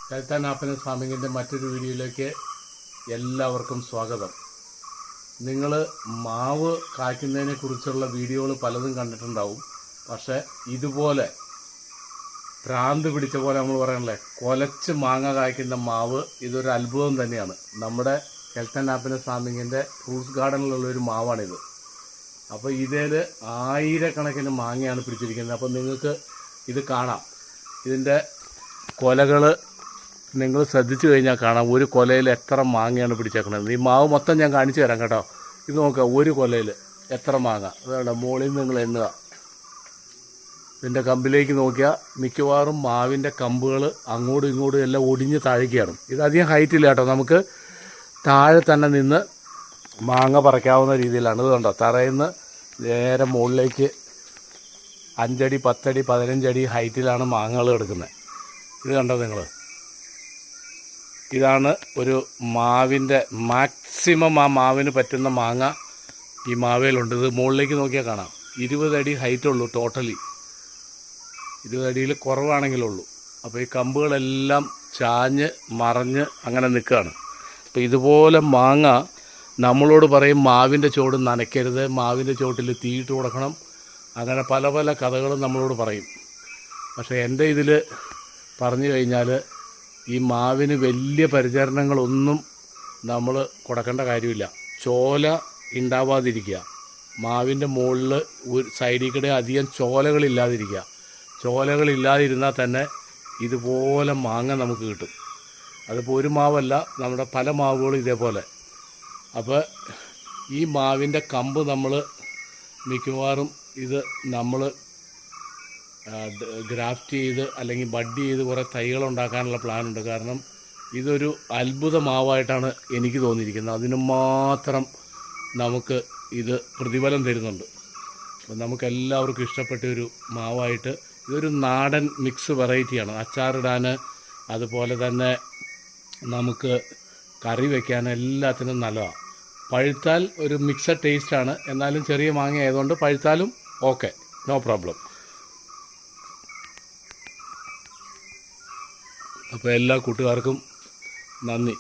കൈത്താൻ happiness ഫാമിങ്ങിൻ്റെ മറ്റൊരു വീഡിയോയിലേക്ക് എല്ലാവർക്കും സ്വാഗതം. നിങ്ങൾ മാവ് കായ്ക്കുന്നതിനെ കുറിച്ചുള്ള വീഡിയോകൾ പലതും കണ്ടിട്ടുണ്ടാവും. പക്ഷേ ഇതുപോലെ ഭ്രാന്ത് പിടിച്ച പോലെ നമ്മൾ പറയണല്ലേ, കൊലച്ച് മാങ്ങ കായ്ക്കുന്ന മാവ് ഇതൊരു അത്ഭുതം തന്നെയാണ്. നമ്മുടെ ഹെൽത്ത് ആൻഡ് ഹാപ്പിനെസ് ഫാമിങ്ങിൻ്റെ ഫ്രൂട്ട്സ് ഗാർഡനിലുള്ളൊരു മാവാണിത്. അപ്പോൾ ഇതിൽ ആയിരക്കണക്കിന് മാങ്ങയാണ് പിടിച്ചിരിക്കുന്നത്. അപ്പോൾ നിങ്ങൾക്ക് ഇത് കാണാം. ഇതിൻ്റെ കൊലകൾ നിങ്ങൾ ശ്രദ്ധിച്ചു കഴിഞ്ഞാൽ കാണാം, ഒരു കൊലയിൽ എത്ര മാങ്ങയാണ് പിടിച്ചേക്കണത്. ഈ മാവ് മൊത്തം ഞാൻ കാണിച്ചു തരാം കേട്ടോ. ഇത് നോക്കുക, ഒരു കൊലയിൽ എത്ര മാങ്ങ. അതുകൊണ്ട് മുകളിൽ നിന്ന് നിങ്ങൾ എണ്ണുക. ഇതിൻ്റെ കമ്പിലേക്ക് നോക്കിയാൽ മിക്കവാറും മാവിൻ്റെ കമ്പുകൾ അങ്ങോട്ടും ഇങ്ങോട്ടും എല്ലാം ഒടിഞ്ഞ് താഴേക്കാണ്. ഇതധികം ഹൈറ്റില്ല കേട്ടോ, നമുക്ക് താഴെ തന്നെ നിന്ന് മാങ്ങ പറിക്കാവുന്ന രീതിയിലാണ്. ഇത് കണ്ടോ, തറയിൽ നിന്ന് നേരെ മുകളിലേക്ക് 5 അടി 10 അടി 15 അടി ഹൈറ്റിലാണ് മാങ്ങകൾ എടുക്കുന്നത്. ഇത് കണ്ടോ നിങ്ങൾ, ഇതാണ് ഒരു മാവിൻ്റെ മാക്സിമം ആ മാവിന് പറ്റുന്ന മാങ്ങ ഈ മാവേലുണ്ട്. ഇത് മുകളിലേക്ക് നോക്കിയാൽ കാണാം, 20 അടി ഹൈറ്റുള്ളൂ ടോട്ടലി. 20 അടിയിൽ കുറവാണെങ്കിലുള്ളൂ. അപ്പോൾ ഈ കമ്പുകളെല്ലാം ചാഞ്ഞ് മറഞ്ഞ് അങ്ങനെ നിൽക്കുകയാണ്. അപ്പോൾ ഇതുപോലെ മാങ്ങ നമ്മളോട് പറയും, മാവിൻ്റെ ചോട് നനയ്ക്കരുത്, മാവിൻ്റെ ചോട്ടിൽ തീയിട്ട് കൊടുക്കണം, അങ്ങനെ പല പല കഥകളും നമ്മളോട് പറയും. പക്ഷേ എൻ്റെ ഇതിൽ പറഞ്ഞു കഴിഞ്ഞാൽ ഈ മാവിന് വലിയ പരിചരണങ്ങളൊന്നും നമ്മൾ കൊടുക്കേണ്ട കാര്യമില്ല. ചോല ഉണ്ടാവാതിരിക്കുക, മാവിൻ്റെ മുകളിൽ ഒരു സൈഡിൽ കൂടെ അധികം ചോലകളില്ലാതിരിക്കുക. ചോലകളില്ലാതിരുന്നാൽ തന്നെ ഇതുപോലെ മാങ്ങ നമുക്ക് കിട്ടും. അതിപ്പോൾ ഒരു മാവല്ല, നമ്മുടെ പല മാവുകളും ഇതേപോലെ. അപ്പോൾ ഈ മാവിൻ്റെ കമ്പ് നമ്മൾ മിക്കവാറും ഇത് നമ്മൾ ഗ്രാഫ്റ്റ് ചെയ്ത് അല്ലെങ്കിൽ ബഡ് ചെയ്ത് കുറേ തൈകളുണ്ടാക്കാനുള്ള പ്ലാനുണ്ട്. കാരണം ഇതൊരു അത്ഭുത മാവായിട്ടാണ് എനിക്ക് തോന്നിയിരിക്കുന്നത്. അതിന് മാത്രം നമുക്ക് ഇത് പ്രതിഫലം തരുന്നുണ്ട്. അപ്പോൾ നമുക്കെല്ലാവർക്കും ഇഷ്ടപ്പെട്ട ഒരു മാവായിട്ട് ഇതൊരു നാടൻ മിക്സ് വെറൈറ്റിയാണ്. അച്ചാറിടാൻ, അതുപോലെ തന്നെ നമുക്ക് കറി വയ്ക്കാൻ എല്ലാത്തിനും നല്ലതാണ്. പഴുത്താൽ ഒരു മിക്സഡ് ടേസ്റ്റാണ്. എന്നാലും ചെറിയ മാങ്ങ ആയതുകൊണ്ട് പഴുത്താലും ഓക്കെ, നോ പ്രോബ്ലം. അപ്പോൾ എല്ലാ കൂട്ടുകാർക്കും നന്ദി.